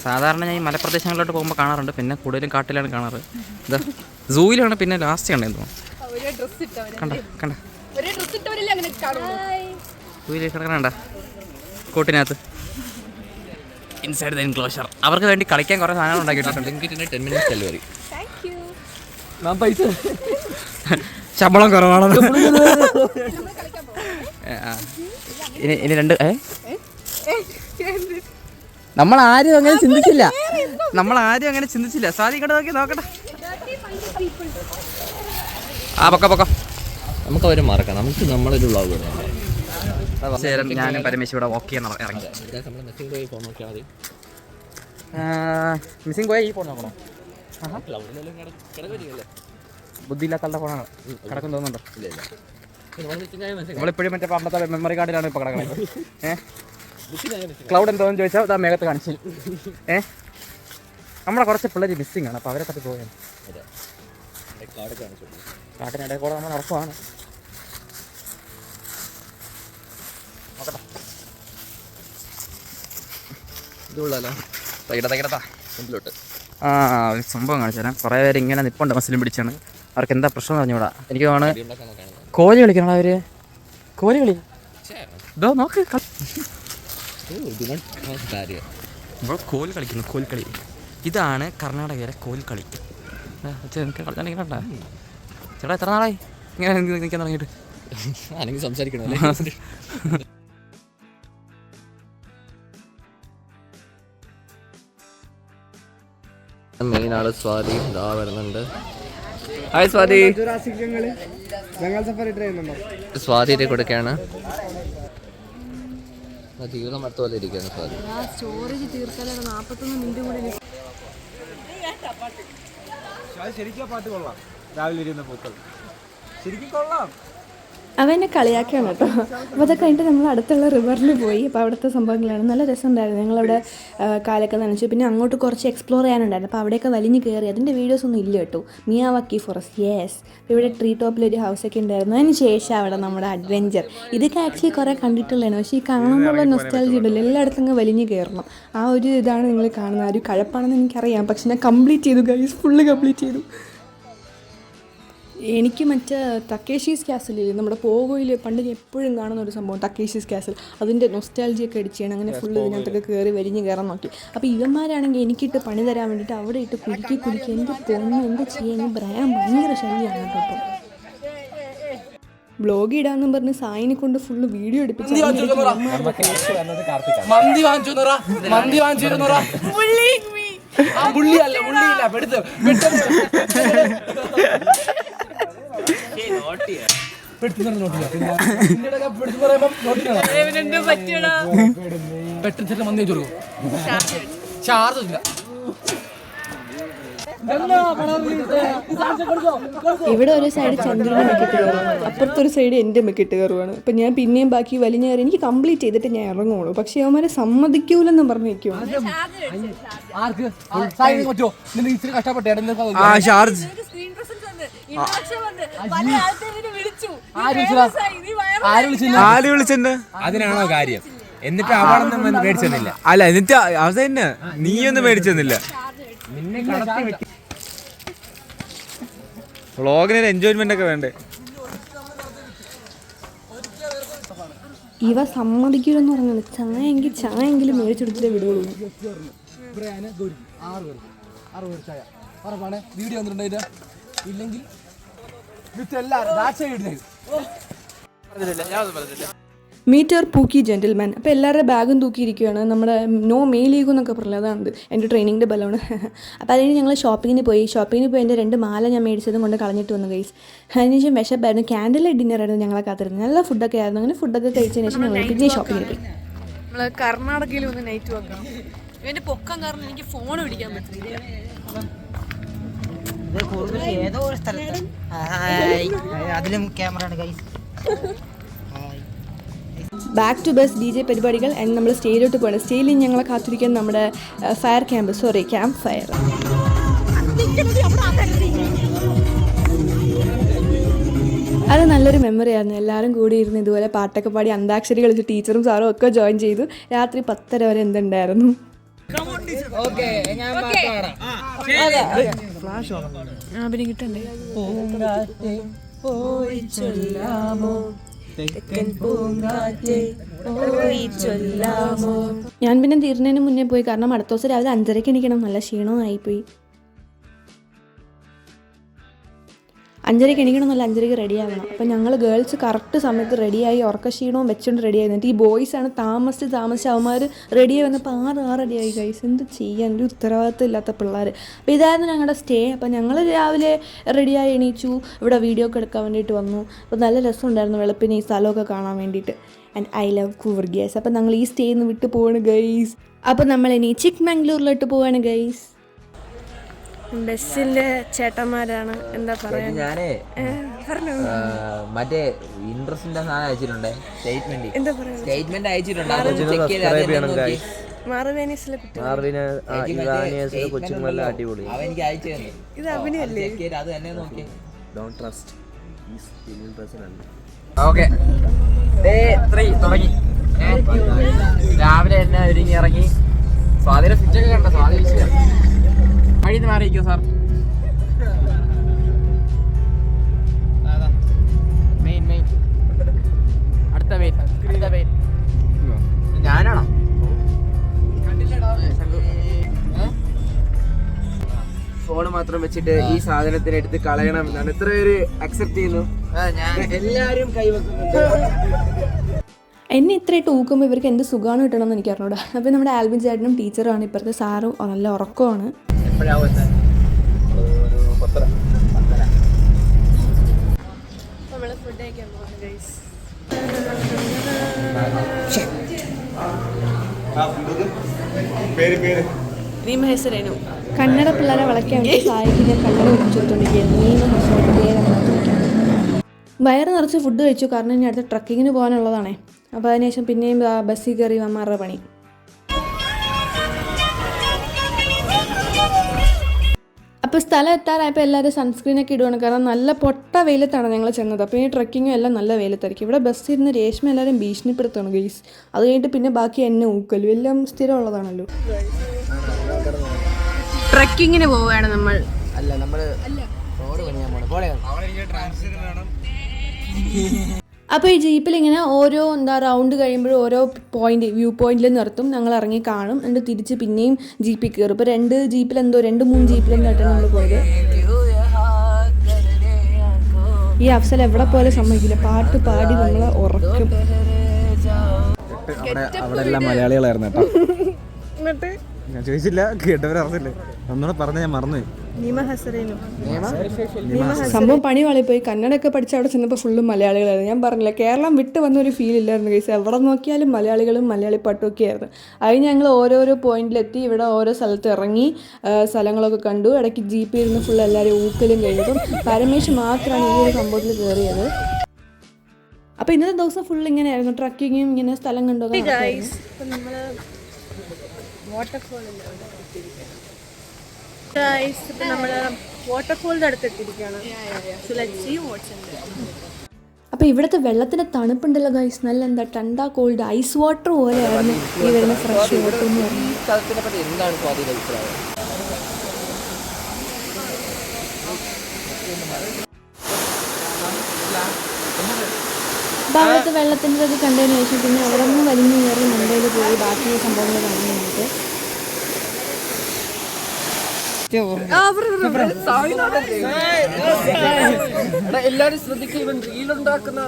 സാധാരണ ഞാൻ ഈ മലപ്രദേശങ്ങളിലോട്ട് പോകുമ്പോൾ കാണാറുണ്ട്, പിന്നെ കൂടുതലും കാട്ടിലാണ് കാണാറ്. ഇതാ സൂയിലാണ് പിന്നെ ലാസ്റ്റ് കണ്ടതെന്ന് തോന്നുന്നു. കണ്ട സൂയിൽ കിടക്കണണ്ട കൂട്ടിനകത്ത് ഇൻസൈഡ് ദ എൻക്ലോഷർ. അവർക്ക് വേണ്ടി കളിക്കാൻ കുറേ സാധനങ്ങൾ ഉണ്ടാക്കിയിട്ടുണ്ട്. 10 minutes ഡെലിവറി. ശമ്പളം കുറവാണ്. ഇനി 2 നമ്മളാരും അങ്ങനെ ചിന്തിച്ചില്ല. സാധിക്കട്ടെ, നോക്കട്ടെ. പൊക്ക നമുക്ക് അവരെ മറക്കാം. നമുക്ക് നമ്മളൊരു വ്ളോഗ് ഞാനും പരമേശ്വര ഇവിടെ വോക്ക് ചെയ്യാൻ ഇറങ്ങി. മിസ്സിംഗ് പോയ ഈ ഫോൺ നോക്കണോ? ബുദ്ധിയില്ലാത്ത ഫോണാണ്. കിടക്കും തോന്നുന്നുണ്ടോ? നമ്മളിപ്പോഴും മറ്റേ പണ്ടത്തെ മെമ്മറി കാർഡിലാണ് ഇപ്പോൾ കിടക്കുന്നത്. ക്ലൗഡ് എന്തോന്ന് ചോദിച്ചാൽ അതാ മേഘത്ത് കാണിച്ചു. നമ്മളെ കുറച്ച് പിള്ളേർ മിസ്സിംഗ് ആണ്. അപ്പോൾ അവരെ തപ്പി പോയാൽ കാട്ടിനിടയിൽ കൂടെ നമ്മൾ നടക്കുവാണ്. നോക്കട്ടെ ഇതുള്ളല്ലോ മുമ്പിലോട്ട്. ഒരു സംഭവം കാണിച്ചു തരാം. കുറേ പേര് ഇങ്ങനെ നിപ്പുണ്ട് മസിലും പിടിച്ചാണ്. അവർക്ക് എന്താ പ്രശ്നം പറഞ്ഞൂടാ. എനിക്ക് തോന്നുന്നു കോലി കളിക്കണം. അവര് കോലി കളി ഇതോ നോക്ക്. കോൽ കളിക്കുന്നു. കോൽക്കളി ഇതാണ് കർണാടകയിലെ കോൽക്കളി. കളിക്കണ്ട ചേട്ടാ. എത്ര നാളായി ഇങ്ങനെ നിൽക്കാൻ തുടങ്ങിയിട്ട്? ആണെങ്കിൽ സംസാരിക്കണോ? മെയിൻ ആള് സ്വാതി ഇതാ വരുന്നുണ്ട്. ഹായ് സ്വാതി. സ്വാതിയുടെ കൊടുക്കുകയാണ്. ജീവിതം അടുത്ത പോലെ ഇരിക്കുകയാണ് സ്വാതി. സ്റ്റോറേജ് തീർക്കാനാണ് 41 മിനിറ്റ് കൂടെ. ശരിക്കും പാട്ട് കൊള്ളാം. രാവിലെ ഇരുന്ന പൂക്കൾ ശരിക്കും കൊള്ളാം. അവനെ കളിയാക്കുകയാണ് കേട്ടോ. അപ്പോൾ അതൊക്കെ കഴിഞ്ഞിട്ട് നമ്മൾ അടുത്തുള്ള റിവറിൽ പോയി. അപ്പോൾ അവിടുത്തെ സംഭവങ്ങളാണ്. നല്ല രസമുണ്ടായിരുന്നു. ഞങ്ങളവിടെ കാലൊക്കെ നനച്ചു. പിന്നെ അങ്ങോട്ട് കുറച്ച് എക്സ്പ്ലോർ ചെയ്യാനുണ്ടായിരുന്നു. അപ്പോൾ അവിടെയൊക്കെ വലിഞ്ഞ് കയറി. അതിൻ്റെ വീഡിയോസൊന്നും ഇല്ല കേട്ടോ. Miyawaki forest. യെസ്. ഇവിടെ ട്രീ ടോപ്പിലൊരു ഹൗസൊക്കെ ഉണ്ടായിരുന്നു. അതിന് ശേഷം അവിടെ നമ്മുടെ അഡ്വഞ്ചർ. ഇതൊക്കെ ആക്ച്വലി കുറേ കണ്ടിട്ടുള്ളതാണ്. പക്ഷേ ഈ കാണുമ്പോൾ നൊസ്റ്റാൾജി ഉണ്ടല്ലോ. എല്ലായിടത്തും അങ്ങ് വലിഞ്ഞ് കയറണം. ആ ഒരു ഇതാണ് നിങ്ങൾ കാണുന്നത്. ആ ഒരു കഴപ്പാണെന്ന് എനിക്കറിയാം. പക്ഷെ ഞാൻ കംപ്ലീറ്റ് ചെയ്തു ഗൈസ്. ഫുള്ള് കംപ്ലീറ്റ് ചെയ്തു. എനിക്ക് മറ്റേ തക്കേഷീസ് ക്യാസിൽ നമ്മുടെ പോഗോയിൽ പണ്ട് ഞാൻ എപ്പോഴും കാണുന്ന ഒരു സംഭവം തക്കേഷീസ് ക്യാസിൽ. അതിൻ്റെ നൊസ്റ്റാൾജിയൊക്കെ അടിച്ചാണ്. അങ്ങനെ ഫുള്ള് ഇതിനകത്തൊക്കെ കയറി വലിഞ്ഞ് കയറാൻ നോക്കി. അപ്പോൾ ഇവന്മാരാണെങ്കിൽ എനിക്കിട്ട് പണി തരാൻ വേണ്ടിയിട്ട് അവിടെ ഇട്ട് കുലുക്കി എൻ്റെ പൊണ്ണു എന്താ ചെയ്യാൻ ബ്രയാൻ ഭയങ്കര ശല്യമാണ് കേട്ടോ. ബ്ലോഗ് ഇടാന്നും പറഞ്ഞ് സായിനെ കൊണ്ട് ഫുള്ള് വീഡിയോ എടുപ്പിച്ചു. ഇവിടെ ഒരു സൈഡ് ചന്ദ്രനെ മെക്കിട്ട് കയറുവാണ്, അപ്പുറത്തൊരു സൈഡ് എൻ്റെ മെക്കിട്ട് കയറുവാണ്. അപ്പം ഞാൻ പിന്നെയും ബാക്കി വലിഞ്ഞ കയറി എനിക്ക് കംപ്ലീറ്റ് ചെയ്തിട്ട് ഞാൻ ഇറങ്ങുള്ളൂ. പക്ഷെ അവന്മാരെ സമ്മതിക്കൂലെന്നും പറഞ്ഞു നിൽക്കുവാണ്. അതിനാണോ കാര്യം? എന്നിട്ട് അവളൊന്നും മേടിച്ചെന്നില്ല. അല്ല, എന്നിട്ട് അത് തന്നെ നീയൊന്നും മേടിച്ചെന്നില്ല. വ്ളോഗിനൊരു എൻജോയ്മെന്റ് ഒക്കെ വേണ്ടേ? ഇവ സമ്മതിക്കൂലെന്ന് പറഞ്ഞത് ചായെങ്കിലും മേടിച്ചെടുത്തിട്ടേ വിടുള്ളൂ. വീഡിയോ വന്നിട്ടുണ്ടായില്ല ഇല്ലെങ്കിൽ മീറ്റർ പൂക്കി ജെന്റിൽമാൻ. അപ്പോൾ എല്ലാവരുടെ ബാഗും തൂക്കിയിരിക്കുകയാണ്. നമ്മുടെ നോ മെയിലീഗു എന്നൊക്കെ പറഞ്ഞത് അതാണ് എൻ്റെ ട്രെയിനിങ്ങിൻ്റെ ബലമാണ്. അപ്പോൾ അതിന് ഞങ്ങൾ ഷോപ്പിങ്ങിന് പോയി എൻ്റെ 2 മാല ഞാൻ മേടിച്ചതും കൊണ്ട് കളഞ്ഞിട്ട് വന്നു ഗൈസ്. അതിനുശേഷം വിശപ്പായിരുന്നു. ക്യാൻഡിൽ ഡിന്നറായിരുന്നു ഞങ്ങളെ കാത്തിരുന്നത്. നല്ല ഫുഡൊക്കെ ആയിരുന്നു. അങ്ങനെ ഫുഡൊക്കെ കഴിച്ചതിന് ശേഷം ഞങ്ങൾ പിന്നെ ഷോപ്പിങ്ങിന് പോയി. നമ്മൾ കർണാടകയിൽ വന്ന് നൈറ്റ് വെക്കണം. ഇവൻ്റെ പൊക്കം കാരണം എനിക്ക് ഫോൺ പിടിക്കാൻ പറ്റില്ല. ഏതോ ഒരു സ്ഥലത്ത് അതിലും ക്യാമറ ആണ് guys. Back to bus DJ പരിപാടികൾ ആൻഡ് നമ്മൾ സ്റ്റേജിലോട്ട് പോകണം. സ്റ്റേജിൽ ഞങ്ങളെ കാത്തിരിക്കാൻ നമ്മുടെ ക്യാമ്പ് ഫയർ. അത് നല്ലൊരു മെമ്മറി ആയിരുന്നു. എല്ലാവരും കൂടി ഇരുന്ന് ഇതുപോലെ പാട്ടൊക്കെ പാടി അന്താക്ഷരി കളിച്ച് ടീച്ചറും സാറും ഒക്കെ ജോയിൻ ചെയ്തു. രാത്രി 10:30 വരെ എന്തുണ്ടായിരുന്നു. പിന്നെ കിട്ടണ്ടേ ഞാൻ പിന്നെ തീർന്നതിന് മുന്നേ പോയി, കാരണം അടുത്ത ദിവസം രാവിലെ 5:30 എണീക്കണം. നല്ല ക്ഷീണമായിപ്പോയി. 5:30 എണീക്കണം, നല്ല 5:30 റെഡി ആവണം. അപ്പം ഞങ്ങൾ ഗേൾസ് കറക്റ്റ് സമയത്ത് റെഡിയായി, ഉറക്കക്ഷീണവും വെച്ചുകൊണ്ട് റെഡി ആയി. എന്നിട്ട് ഈ ബോയ്സാണ് താമസിച്ച് അവന്മാർ റെഡിയായി വന്നപ്പോൾ 6 റെഡിയായി ഗൈസ്. എന്ത് ചെയ്യാൻ, ഒരു ഉത്തരവാദിത്തം ഇല്ലാത്ത പിള്ളേർ. അപ്പോൾ ഇതായിരുന്നു ഞങ്ങളുടെ സ്റ്റേ. അപ്പോൾ ഞങ്ങൾ രാവിലെ റെഡിയായി എണീച്ചു, ഇവിടെ വീഡിയോ ഒക്കെ എടുക്കാൻ വേണ്ടിയിട്ട് വന്നു. അപ്പോൾ നല്ല രസമുണ്ടായിരുന്നു വെളുപ്പിന് ഈ സ്ഥലമൊക്കെ കാണാൻ വേണ്ടിയിട്ട്. And I love Coorg guys. അപ്പോൾ ഞങ്ങൾ ഈ സ്റ്റേയിൽ നിന്ന് വിട്ട് പോവാണ് ഗൈസ്. അപ്പോൾ നമ്മളിനി ചിക്ക്മംഗ്ലൂരിലോട്ട് പോവാണ് ഗൈസ്. ബസ്സിന്റെ ചേട്ടന്മാരാണ്, എന്താ പറയാ, ഞാനേ മറ്റേ ഇൻട്രസ്റ്റിന്റെ സാധനം അയച്ചിട്ടുണ്ടേ, സ്റ്റേറ്റ്മെന്റ് അയച്ചിട്ടുണ്ട്. അടിപൊളി അവൻ എനിക്ക് അയച്ചു തന്നെ. ഇത് അഭിനയല്ലേ? അത് തന്നെ നോക്കി. ഡോണ്ട് ട്രസ്റ്റ് ഓക്കെ, ഡേ 3 തുടങ്ങി. രാവിലെ തന്നെ ഒരുങ്ങി ഇറങ്ങി. സ്വാതിയുടെ സ്വിച്ചൊക്കെ കണ്ട, സ്വാതി വഴിന്ന് മാറിയിരിക്കോ സാർ? മെയിൻ അടുത്ത വെയിറ്റ് ഞാനാണോ? ഫോണ് മാത്രം വെച്ചിട്ട് ഈ സാധനത്തിന് എടുത്ത് കളയണം എന്നാണ് എത്ര പേര് അക്സെപ്റ്റ് ചെയ്യുന്നു? എല്ലാരും കൈവെക്കുന്നുണ്ട്. എന്നെ ഇത്രയായിട്ട് ഊക്കുമ്പോൾ ഇവർക്ക് എന്ത് സുഖമാണ് കിട്ടണമെന്ന് എനിക്ക് അറിഞ്ഞൂടാ. അപ്പോൾ നമ്മുടെ ആൽബിൻ ചേട്ടനും ടീച്ചറുമാണ്, ഇപ്പോഴത്തെ സാറും നല്ല ഉറക്കമാണ്. കന്നഡ പിള്ളേരെ വളയ്ക്കാൻ വേണ്ടി സഹായിക്കുന്ന കന്നഡ ഒഴിച്ചെടുത്തോണ്ടിരിക്കുകയാണ്. വയറ് നിറച്ച് ഫുഡ് കഴിച്ചു, കാരണം ഇനി അടുത്ത ട്രക്കിങ്ങിന് പോകാനുള്ളതാണേ. അപ്പോൾ അതിനുശേഷം പിന്നെയും ബസ്സിൽ കയറി അമ്മാരുടെ പണി. അപ്പോൾ സ്ഥലം എത്താറായപ്പോൾ എല്ലാവരും സൺസ്ക്രീനൊക്കെ ഇടുവാണ്, കാരണം നല്ല പൊട്ട വെയിലത്താണ് ഞങ്ങൾ ചെന്നത്. അപ്പോൾ ഈ ട്രക്കിങ്ങും എല്ലാം നല്ല വെയിലത്തായിരിക്കും. ഇവിടെ ബസ്സിൽ ഇരുന്ന് രേഷ്മ എല്ലാവരും ഭീഷണിപ്പെടുത്താണ് ഗൈസ്. അത് കഴിഞ്ഞിട്ട് പിന്നെ ബാക്കി എന്നെ ഊക്കലും എല്ലാം സ്ഥിരമുള്ളതാണല്ലോ. ട്രക്കിങ്ങിന് പോവുകയാണ് നമ്മൾ. അപ്പോൾ ഈ ജീപ്പിൽ ഇങ്ങനെ ഓരോ റൗണ്ട് കഴിയുമ്പോഴും ഓരോ വ്യൂ പോയിന്റിൽ നിർത്തും. ഞങ്ങൾ ഇറങ്ങി കാണും, എന്നിട്ട് തിരിച്ച് പിന്നെയും ജീപ്പിൽ കയറും. ഇപ്പോൾ 2 ജീപ്പിലെന്തോ നമ്മൾ പോയത്. ഈ അഫ്സൽ എവിടെ പോലെ സമ്മതിക്കില്ല, പാട്ട് പാടി നമ്മളെ ഉറക്കും. അവിടെ എല്ലാം മലയാളികളായിരുന്നു കേട്ടോ. ഞാൻ ചോദിച്ചില്ല, കേട്ടവരറിഞ്ഞില്ലേ? ഒന്നുകൂടെ പറഞ്ഞ ഞാൻ മറന്നു. സംഭവം പണി വാളിപ്പോയി. കന്നഡയൊക്കെ പഠിച്ച് അവിടെ ചെന്നപ്പോൾ ഫുള്ളും മലയാളികളായിരുന്നു. ഞാൻ പറഞ്ഞില്ല, കേരളം വിട്ട് വന്നൊരു ഫീൽ ഇല്ലായിരുന്നു ഗൈസ്. എവിടെ നോക്കിയാലും മലയാളികളും മലയാളി പാട്ടുമൊക്കെ ആയിരുന്നു. അത് ഞങ്ങൾ ഓരോരോ പോയിന്റിലെത്തി, ഇവിടെ ഓരോ സ്ഥലത്ത് ഇറങ്ങി സ്ഥലങ്ങളൊക്കെ കണ്ടു. ഇടയ്ക്ക് ജീപ്പിൽ ഇരുന്ന് ഫുൾ എല്ലാവരും ഊക്കലും കഴിഞ്ഞതും പരമേശ് മാത്രമാണ് ഈ ഒരു സംഭവത്തിൽ കയറിയത്. അപ്പോൾ ഇന്നത്തെ ദിവസം ഫുൾ ഇങ്ങനെയായിരുന്നു, ട്രക്കിങ്ങും ഇങ്ങനെ സ്ഥലം കണ്ടു. വാട്ടർഫോളിന്റെ അടുത്തെത്തിയിരിക്കുകയാണ്. അപ്പോൾ ഇവിടുത്തെ വെള്ളത്തിന്റെ തണുപ്പുണ്ടല്ലോ ഗൈസ്, നല്ല എന്താ ടണ്ടാ കോൾഡ് ഐസ് വാട്ടർ പോലെയായിരുന്നു ഈ വരുന്ന ഫ്രഷ് വാട്ടർ എന്ന് പറയുന്നത്. എന്താണ് സ്വാതി അഭിപ്രായം? ഭാഗത്ത് വെള്ളത്തിൻ്റെ ഒക്കെ കണ്ടതിന് ശേഷം പിന്നെ അവിടെ നിന്ന് വലിഞ്ഞു കയറി മണ്ടയിൽ പോയി ബാക്കി സംഭവങ്ങൾ കാണാൻ വേണ്ടിയിട്ട്. എല്ലാരും ശ്രദ്ധിക്കുക, ഇവൻ റീലുണ്ടാക്കുന്ന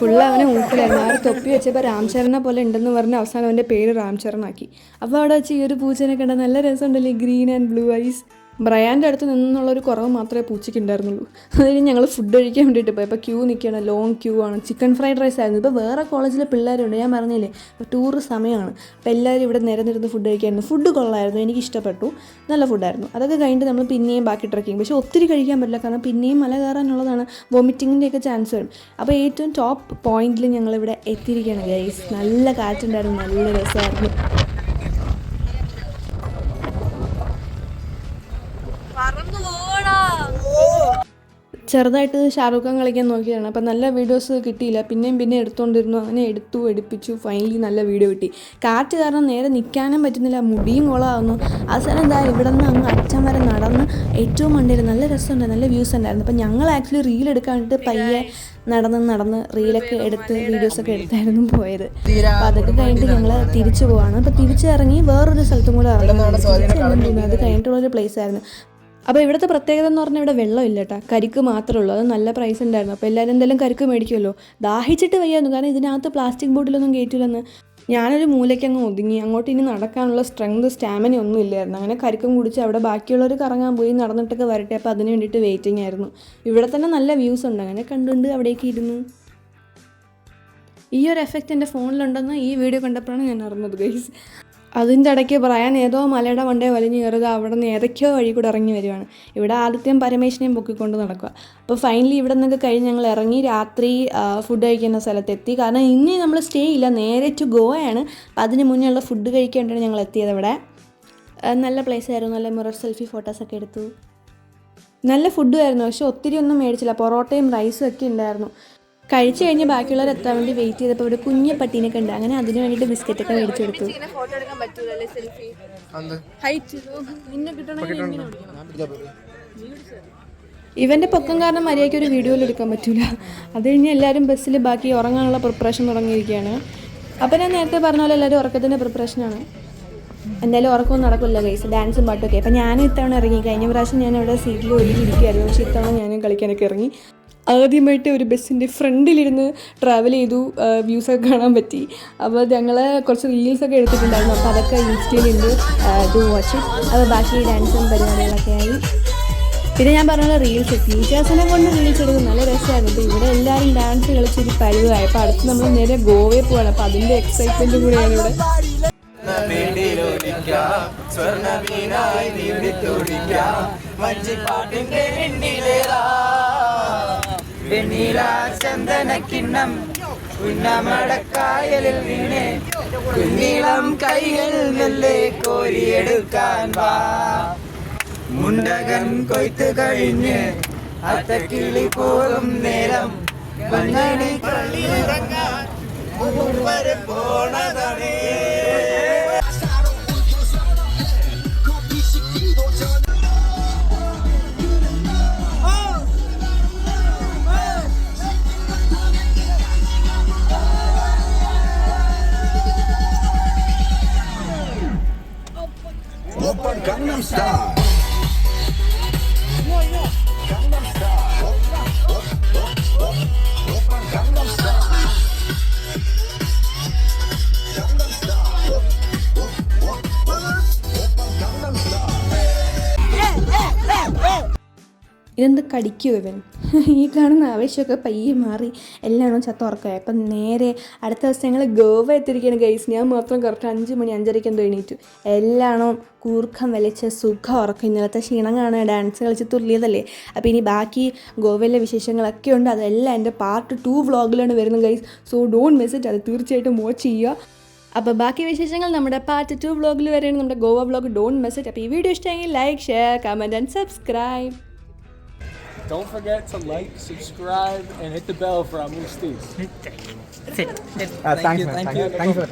ഫുള്ള് അവനെ ഊക്കിലായിരുന്നു. ആ ഒരു തൊപ്പി വെച്ചപ്പോൾ രാംചരനെ പോലെ ഉണ്ടെന്ന് പറഞ്ഞ് അവസാനം അവൻ്റെ പേര് രാംചരനാക്കി. അപ്പോൾ അവിടെ വെച്ച് ഈ ഒരു പൂച്ചനെ കണ്ട നല്ല രസമുണ്ടല്ലേ, ഗ്രീൻ ആൻഡ് ബ്ലൂ ഐസ്. ബ്രയാൻ്റെ അടുത്ത് നിന്നുള്ളൊരു കുറവ് മാത്രമേ പൂച്ചയ്ക്ക് ഉണ്ടായിരുന്നുള്ളൂ. അതിന് ഞങ്ങൾ ഫുഡ് കഴിക്കാൻ വേണ്ടിയിട്ട് പോയി. ഇപ്പോൾ ക്യൂ നിൽക്കുകയാണ്, ലോങ് ക്യൂ ആണ്. ചിക്കൻ ഫ്രൈഡ് റൈസ് ആയിരുന്നു. ഇപ്പോൾ വേറെ കോളേജിലെ പിള്ളേരുണ്ട്, ഞാൻ പറഞ്ഞില്ലേ, ഇപ്പോൾ ടൂർ സമയമാണ്. അപ്പോൾ എല്ലാവരും ഇവിടെ നിരന്നിരുന്ന് ഫുഡ് കഴിക്കായിരുന്നു. ഫുഡ് കൊള്ളായിരുന്നു, എനിക്ക് ഇഷ്ടപ്പെട്ടു, നല്ല ഫുഡായിരുന്നു. അതൊക്കെ കഴിഞ്ഞിട്ട് നമ്മൾ പിന്നെയും ബാക്കി ട്രക്കിങ്, പക്ഷേ ഒത്തിരി കഴിക്കാൻ പറ്റില്ല, കാരണം പിന്നെയും മല കയറാനുള്ളതാണ്, വോമിറ്റിങ്ങിൻ്റെയൊക്കെ ചാൻസ് വരും. അപ്പോൾ ഏറ്റവും ടോപ്പ് പോയിന്റിൽ ഞങ്ങളിവിടെ എത്തിയിരിക്കുകയാണ് ഗൈസ്. നല്ല കാറ്റുണ്ടായിരുന്നു, നല്ല രസമായിരുന്നു. ചെറുതായിട്ട് ഷാറൂഖ് ഖാൻ കളിക്കാൻ നോക്കിയതാണ്. അപ്പോൾ നല്ല വീഡിയോസ് കിട്ടിയില്ല. പിന്നെയും എടുത്തുകൊണ്ടിരുന്നു. അങ്ങനെ എടുപ്പിച്ചു. ഫൈനലി നല്ല വീഡിയോ കിട്ടി. കാറ്റ് കാരണം നേരെ നിൽക്കാനും പറ്റുന്നില്ല, മുടിയും കുളമാകുന്നു. അവസാനം എന്താ ഇവിടെ നിന്ന് അങ്ങ് അച്ഛൻ വരെ നടന്ന് ഏറ്റവും മണ്ടയിൽ നല്ല രസമുണ്ട്, നല്ല വ്യൂസ് ഉണ്ടായിരുന്നു. അപ്പോൾ ഞങ്ങൾ ആക്ച്വലി റീൽ എടുക്കാൻ വേണ്ടിയിട്ട് പയ്യെ നടന്ന് റീലൊക്കെ എടുത്ത് വീഡിയോസൊക്കെ എടുത്തായിരുന്നു പോയത്. അപ്പോൾ അതൊക്കെ കഴിഞ്ഞിട്ട് ഞങ്ങൾ തിരിച്ചു പോവാണ്. അപ്പോൾ തിരിച്ചിറങ്ങി വേറൊരു സ്ഥലത്തും കൂടെ ഇറങ്ങി. അത് കഴിഞ്ഞിട്ടുള്ളൊരു പ്ലേസ് ആയിരുന്നു. അപ്പോൾ ഇവിടുത്തെ പ്രത്യേകത എന്ന് പറഞ്ഞാൽ ഇവിടെ വെള്ളമില്ല കേട്ടോ, കരിക്ക് മാത്രമേ ഉള്ളൂ. അത് നല്ല പ്രൈസ് ഉണ്ടായിരുന്നു. അപ്പോൾ എല്ലാവരും എന്തായാലും കരിക്ക് മേടിക്കുമല്ലോ. ദാഹിച്ചിട്ട് വയ്യായിരുന്നു, കാരണം ഇതിനകത്ത് പ്ലാസ്റ്റിക് ബോട്ടിലൊന്നും കയറ്റില്ലെന്ന്. ഞാനൊരു മൂലയ്ക്ക് അങ്ങ് ഒതുങ്ങി. അങ്ങോട്ട് ഇനി നടക്കാനുള്ള സ്റ്റാമിന ഒന്നും ഇല്ലായിരുന്നു. അങ്ങനെ കരിക്കും കുടിച്ച് അവിടെ ബാക്കിയുള്ളവർ കറങ്ങാൻ പോയി, നടന്നിട്ടൊക്കെ വരട്ടെ. അപ്പോൾ അതിന് വേണ്ടിയിട്ട് വെയിറ്റിംഗ് ആയിരുന്നു. ഇവിടെ തന്നെ നല്ല വ്യൂസ് ഉണ്ട്. അങ്ങനെ കണ്ടുകൊണ്ട് അവിടേക്ക് ഇരുന്നു. ഈ ഒരു എഫക്റ്റ് എൻ്റെ ഫോണിലുണ്ടെന്ന് ഈ വീഡിയോ കണ്ടപ്പോഴാണ് ഞാൻ അറിഞ്ഞത് ഗൈസ്. അതിൻ്റെ ഇടയ്ക്ക് പറയാൻ ഏതോ മലയുടെ മണ്ടേ വലിഞ്ഞ് കയറുക, അവിടെ നിന്ന് ഏതൊക്കെയോ വഴി കൂടെ ഇറങ്ങി വരുവാണ്. ഇവിടെ ആദിത്യം പരമേശ്വരനെയും പൊക്കിക്കൊണ്ട് നടക്കുക. അപ്പോൾ ഫൈനലി ഇവിടെ നിന്നൊക്കെ കഴിഞ്ഞ് ഞങ്ങൾ ഇറങ്ങി രാത്രി ഫുഡ് കഴിക്കുന്ന സ്ഥലത്തെത്തി. കാരണം ഇനി നമ്മൾ സ്റ്റേ ഇല്ല, നേരെ ടു ഗോവയാണ്. അതിന് മുന്നേ ഉള്ള ഫുഡ് കഴിക്കേണ്ടിയാണ് ഞങ്ങൾ എത്തിയത്. ഇവിടെ നല്ല പ്ലേസ് ആയിരുന്നു. നല്ല മിറർ സെൽഫി ഫോട്ടോസൊക്കെ എടുത്തു. നല്ല ഫുഡും ആയിരുന്നു, പക്ഷെ ഒത്തിരി ഒന്നും മേടിച്ചില്ല. പൊറോട്ടയും റൈസും ഒക്കെ ഉണ്ടായിരുന്നു. കഴിച്ചു കഴിഞ്ഞ് ബാക്കിയുള്ളവർ എത്താൻ വേണ്ടി വെയിറ്റ് ചെയ്തപ്പോൾ ഇവിടെ കുഞ്ഞു പട്ടീനൊക്കെ ഉണ്ട്. അങ്ങനെ അതിന് വേണ്ടിയിട്ട് ബിസ്ക്കറ്റൊക്കെ മേടിച്ചെടുത്തു. ഫോട്ടോ എടുക്കാൻ പറ്റൂലല്ലേ സെൽഫി? ഹൈറ്റ് നിന്നെ കിട്ടണമെങ്കിൽ ഇവൻ്റെ പൊക്കം കാരണം മര്യാദയ്ക്ക് ഒരു വീഡിയോയിൽ എടുക്കാൻ പറ്റില്ല. അത് കഴിഞ്ഞ് എല്ലാവരും ബസ്സിൽ ബാക്കി ഉറങ്ങാനുള്ള പ്രിപ്പറേഷൻ തുടങ്ങിയിരിക്കുകയാണ്. അപ്പോൾ ഞാൻ നേരത്തെ പറഞ്ഞ പോലെ എല്ലാവരും ഉറക്കത്തിൻ്റെ പ്രിപ്പറേഷനാണ്. എന്തായാലും ഉറക്കമൊന്നും നടക്കില്ല ഗൈസ്, ഡാൻസും പാട്ടൊക്കെ. അപ്പോൾ ഞാനും ഇത്തവണ ഇറങ്ങി. കഴിഞ്ഞ പ്രാവശ്യം ഞാൻ അവിടെ സീറ്റിൽ ഒതുങ്ങിയിരിക്കുകയായിരുന്നു, പക്ഷേ ഇത്തവണ ഞാനും കളിക്കാനൊക്കെ ഇറങ്ങി. ആദ്യമായിട്ട് ഒരു ബസ്സിൻ്റെ ഫ്രണ്ടിലിരുന്ന് ട്രാവൽ ചെയ്തു, വ്യൂസൊക്കെ കാണാൻ പറ്റി. അപ്പോൾ ഞങ്ങൾ കുറച്ച് റീൽസൊക്കെ എടുത്തിട്ടുണ്ടായിരുന്നു. അപ്പോൾ അതൊക്കെ ഇൻസ്റ്റയിലുണ്ട്, ടു വാച്ച്. അപ്പോൾ ബാക്കി ഡാൻസും പരിപാടികളൊക്കെ ആയി. പിന്നെ ഞാൻ പറഞ്ഞ റീൽസ് ടീച്ചേഴ്സിനെ കൊണ്ട് റീൽസ് എടുക്കും, നല്ല രസമായിരുന്നു. അപ്പോൾ ഇവിടെ എല്ലാവരും ഡാൻസ് കളിച്ചൊരു പരിവായി. അപ്പോൾ അടുത്ത് നമ്മൾ നേരെ ഗോവയിൽ പോവാണ്. അപ്പോൾ അതിൻ്റെ എക്സൈറ്റ്മെൻറ്റും കൂടെയാണ് ഇവിടെ. ചന്ദനക്കിണ്ണം ഉന്നമടക്കായലിൽ വീണേ കുഞ്ഞീളം കൈകൾ മെല്ലെ കോരിയെടുക്കാൻ വാ. മുണ്ടകൻ കൊയ്ത്ത് കഴിഞ്ഞ് അത്തക്കിളി പോകും നേരം കണ്ണടി കളിയിറങ്ങാൻ പോണതേ. Gangnam Style. Gangnam Style. Gangnam Style. ഇതെന്ത് കടിക്കുമോ ഇവൻ? ഈ കാണുന്ന ആവേശമൊക്കെ പയ്യെ മാറി എല്ലാണോ ചത്തുറക്കായി. അപ്പം നേരെ അടുത്ത ദിവസം ഞങ്ങൾ ഗോവ എത്തിയിരിക്കുകയാണ് ഗൈസ്. ഞാൻ മാത്രം കറക്റ്റ് 5 മണി 5:30 എന്തോ എണീറ്റു. എല്ലാണോ കൂർക്കം വലിച്ച സുഖം ഉറക്കം. ഇന്നലത്തെ ക്ഷീണം കാണാൻ ഡാൻസ് കളിച്ച് തുള്ളിയതല്ലേ. അപ്പോൾ ഇനി ബാക്കി ഗോവയിലെ വിശേഷങ്ങളൊക്കെ ഉണ്ട്. അതെല്ലാം എൻ്റെ പാർട്ട് 2 വ്ളോഗിലാണ് വരുന്നത് guys. So don't miss it. അത് തീർച്ചയായിട്ടും വാച്ച് ചെയ്യുക. അപ്പോൾ ബാക്കി വിശേഷങ്ങൾ നമ്മുടെ പാർട്ട് 2 വ്ളോഗിൽ വരെയാണ്, നമ്മുടെ Goa vlog. Don't miss it. അപ്പോൾ ഈ വീഡിയോ ഇഷ്ടമെങ്കിൽ like, share, comment and subscribe. Don't forget to like, subscribe, and hit the bell for our new Steve. Thank you.